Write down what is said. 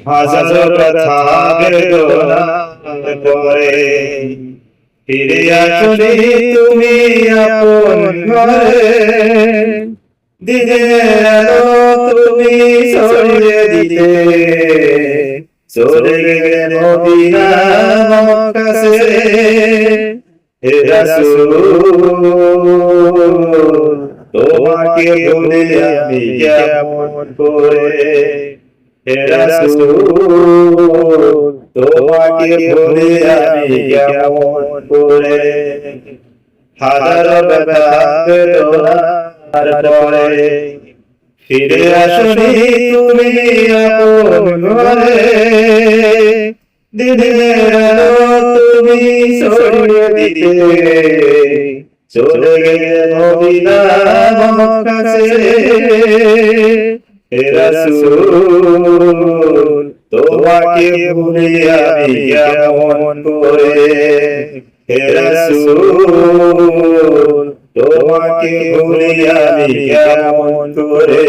হাজারো ব্যথা বেদনা পরে ফিরে আসনি তুমি আপন ঘরে দিনের আলো তুমি ছড়িয়ে দিতে চলে গেলে মদিনা মক্কা ছেড়ে হে রাসূল তোমাকে ভুলে আমি কেমন করে হে রাসূল তোমাকে ভুলে আমি কেমন করে হাজারো ব্যথা বেদনার পরে ফিরে আসনি তুমি আপন ঘরে দিনের আলো তুমি ছড়িয়ে দিতে চলে গেলে মদিনা মক্কা ছেড়ে হে রাসূল তোমাকে ভুলে আমি কেমন করে হে রাসূল তোমাকে ভুলে আমি কেমন করে